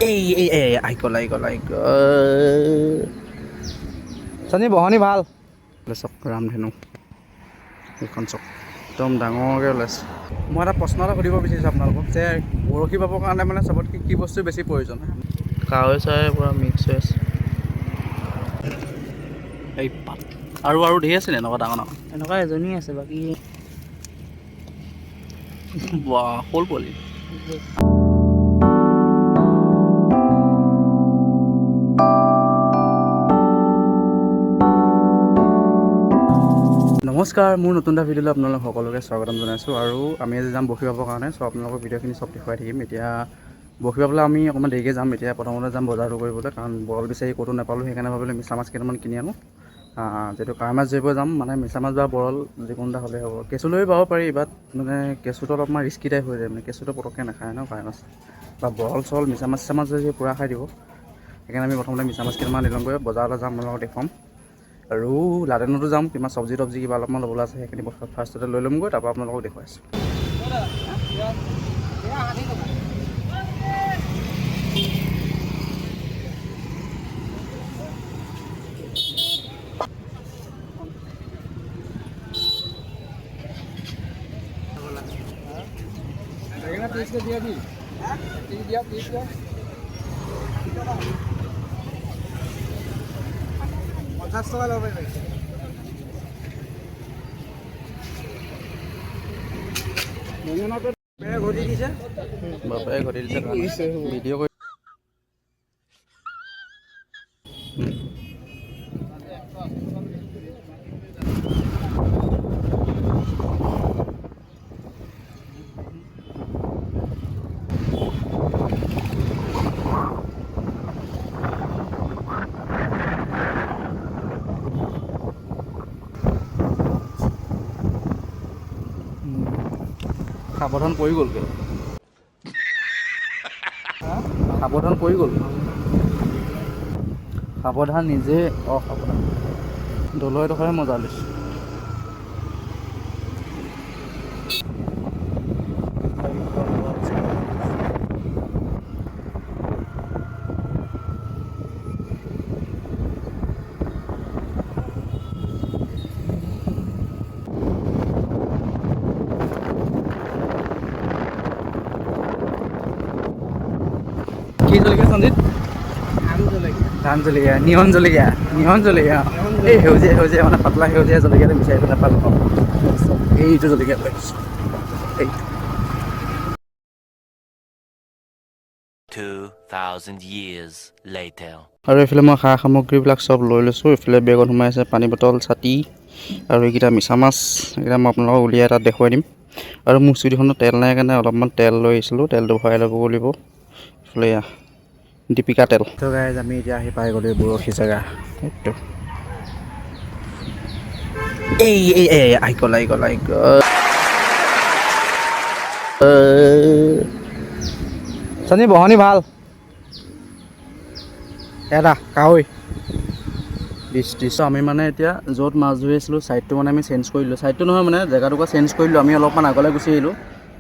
এই আইকল চানি বহনি ভাল চক ৰামধেনু এইখন চক একদম ডাঙৰকৈ ওলাইছে। মই এটা প্ৰশ্ন এটা সুধিব বিচাৰিছোঁ আপোনালোকক যে বৰশী বাবৰ কাৰণে মানে চবতকৈ কি বস্তু বেছি প্ৰয়োজন? কাৱৈ চৰাই পূৰা মিক্স হৈ আছে। এই পাত আৰু ধেৰ আছে নে এনেকুৱা ডাঙৰ ডাঙৰ? এনেকুৱা এজনী আছে, বাকী শ'ল পোৱালি। নমস্কাৰ, মোৰ নতুন এটা ভিডিঅ'লৈ আপোনালোক সকলোকে স্বাগতম জনাইছোঁ। আৰু আমি আজি যাম বৰশী বাবৰ কাৰণে। চ' আপোনালোকৰ ভিডিঅ'খিনি চব দেখুৱাই থাকিম। এতিয়া বৰশী বাবলৈ আমি অকণমান দেৰিকৈ যাম। এতিয়া প্ৰথমতে যাম বজাৰটো কৰিবলৈ, কাৰণ বৰল বিচাৰি ক'তো নাপালোঁ। সেইকাৰণে ভাবিলোঁ মিছা মাছ কেইটামান কিনি আনো। যিহেতু কাৱৈ মাছ ধৰিব যাম, মানে মিছা মাছ বা বৰল যিকোনো এটা হ'লেই হ'ব। কেঁচুলৈ পাব পাৰি, বাট মানে কেঁচুটো অলপমান ৰিস্কি টাইপ হৈ যায়। মানে কেঁচুটো পটককৈ নাখায় ন কাৱৈ মাছ, বা বৰল চৰল মিছা মাছ যদি পূৰা খাই দিব। সেইকাৰণে আমি প্ৰথমতে মিছা মাছ কেইটামান আনি লওঁগৈ। বজাৰলৈ যাম, আপোনালোকক দেখুৱাম। আৰু লাডেনতো যাম, কিবা চব্জি কিবা অলপমান ল'বলৈ আছে, সেইখিনি ফাৰ্ষ্টতে লৈ ল'মগৈ, তাৰপৰা আপোনালোকক দেখুৱাইছোঁ। বাপে ঘটি দিছে ভিডিঅ' কৰি সাৱধান পৰি গ'লগৈ। সাৱধান পৰি গ'ল। সাৱধান নিজে অসাৱধান। দলয় টকাৰে মজা লৈছে। কি জলকীয়া সঞ্জিত? ধান জলকীয়া, নিয়ন জলকীয়া। এই সেউজীয়া মানে পাতলা সেউজীয়া জলকীয়াটো বিচাৰি নাপালোঁ। এইটো জলকীয়া পাইছোঁ, এইটো 2000 years later. আৰু এইফালে মই সা সামগ্ৰীবিলাক চব লৈ লৈছোঁ। এইফালে বেগত সোমাই আছে পানী বটল, ছাতি আৰু এইকেইটা মিছা মাছ। এইকেইটা মই আপোনালোকক উলিয়াই তাত দেখুৱাই দিম। আৰু মোৰ স্কুটিখনত তেল নাই কাৰণে অলপমান তেল লৈ আহিছিলোঁ, তেলটো ভৰাই ল'ব লাগিব। এইফালে দীপিকা তেল। তো গাইজ আমি এতিয়া আহি পাই গ'লোঁ বৰশী জেগা। এইটো এই আইকল চানি বহনি ভাল এটা কাৱৈ দিছ। আমি মানে এতিয়া য'ত মাছ ধৰি আছিলোঁ ছাইডটো মানে আমি চেঞ্জ কৰিলোঁ। ছাইডটো নহয় মানে জেগাটুকুৰা চেঞ্জ কৰিলোঁ। আমি অলপমান আগলৈ গুচি আহিলোঁ।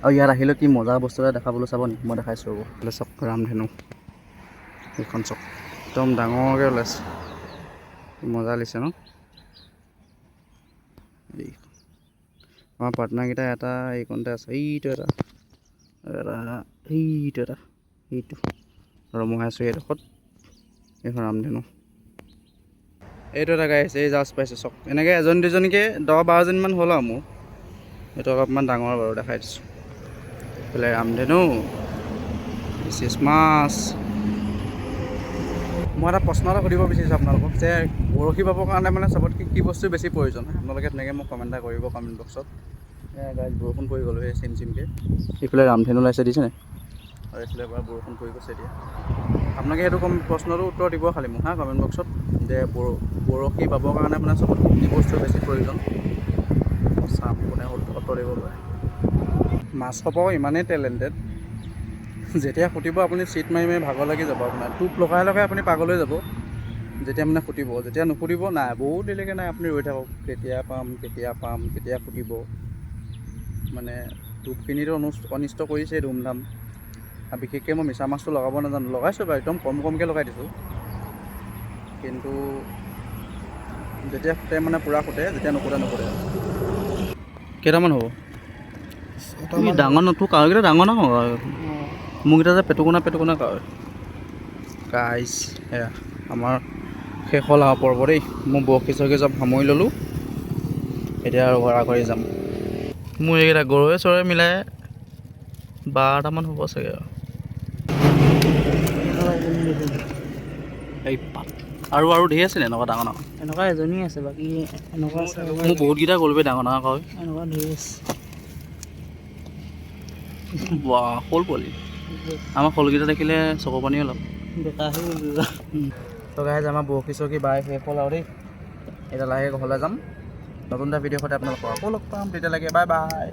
আৰু ইয়াত আহিলোঁ কি মজা বস্তু এটা দেখাবলৈ চাব নি? মই দেখাইছোঁ বোলে চক ৰামধেনু এইখন চক একদম ডাঙৰকৈ ওলাইছে। মজা লাগিছে ন? এই আমাৰ পাৰ্টনাৰকেইটা এটা এইকণতে আছে। এইটো এটা এইটো ৰমহাই আছোঁ এইডোখৰত। এইখন ৰামধেনু। এইটো এটা গাই আছে, এই জাষ্ট পাইছোঁ চক। এনেকৈ এজনী দুজনীকৈ 10-12জনীমান হ'ল আৰু মোৰ। এইটো অলপমান ডাঙৰ বাৰু, দেখাই দিছোঁ। এইফালে ৰামধেনু, দিছ মাছ। মই এটা প্ৰশ্ন এটা সুধিব বিচাৰিছোঁ আপোনালোকক যে বৰশী বাবৰ কাৰণে মানে চবতকৈ কি বস্তু বেছি প্ৰয়োজন? আপোনালোকে তেনেকৈ মোক কমেণ্ট এটা কৰিব কমেণ্ট বক্সত। গাইজ বৰষুণ পৰি গ'লোঁ সেই চিমকৈ। এইফালে ৰামধেনু ওলাইছে, দিছে নাই? আৰু এইফালে পৰা বৰষুণ পৰি গৈছে এতিয়া। আপোনালোকে সেইটো প্ৰশ্নটো উত্তৰ দিব খালি মোক কমেণ্ট বক্সত, যে বৰশী বাবৰ কাৰণে মানে চবতকৈ কি বস্তু বেছি প্ৰয়োজন? চাম কোনে উত্তৰ দিব পাৰে। মাছ খপাও ইমানেই টেলেণ্টেড, যেতিয়া ফুটিব আপুনি চিট মাৰি ভাগৰ লাগি যাব। আপোনাৰ টোপ লগাই আপুনি পাগল হৈ যাব। যেতিয়া মানে ফুটিব, যেতিয়া নুফুটিব নাই, বহুত দেৰিলৈকে নাই, আপুনি ৰৈ থাকক কেতিয়া ফুটিব। মানে টোপখিনিতো অনিষ্ট কৰিছে ধুমধাম। আৰু বিশেষকৈ মই মিছা মাছটো লগাব নাজানো, লগাইছোঁ বাৰু একদম কমকৈ লগাই দিছোঁ। কিন্তু যেতিয়া ফুটে মানে পূৰা ফুটে, যেতিয়া নুফুটে। কেইটামান হ'ব? তুমি ডাঙৰ নথো কাৱৈকেইটা ডাঙৰ ডাঙৰ কাৱৈ। মোৰকেইটা যে পেটুকুনা কাৱৈ। গাইছ সেয়া আমাৰ শেষ হ'ল আৰু পৰ্ব দেই। মই বৰশী চৰশী চব সামৰি ল'লোঁ, এতিয়া আৰু ঘৰা ঘৰি যাম। মোৰ এইকেইটা গৰৈ চৰৈ মিলাই 12টামান হ'ব চাগে আৰু। এই পাত আৰু ধেৰ আছিলে এনেকুৱা ডাঙৰ ডাঙৰ। এনেকুৱা এজনী আছে, বাকী এনেকুৱা আছে। মোৰ বহুতকেইটা গ'ল বে ডাঙৰ কাৱৈ। এনেকুৱা ধেৰ আছে। বাহ শ'ল পোৱালি। আমাৰ শ'লকেইটা দেখিলে চকু পানী অলপ বেকা হৈ গ'ল। তো গাইজ আমাৰ বৰশী চৰশী বাই শেষ হ'ল আৰু দেই। এতিয়া লাহেকৈ ঘৰলৈ যাম। নতুন এটা ভিডিঅ'ৰ সৈতে আপোনালোকক আকৌ লগ পাম, তেতিয়ালৈকে বাই বাই।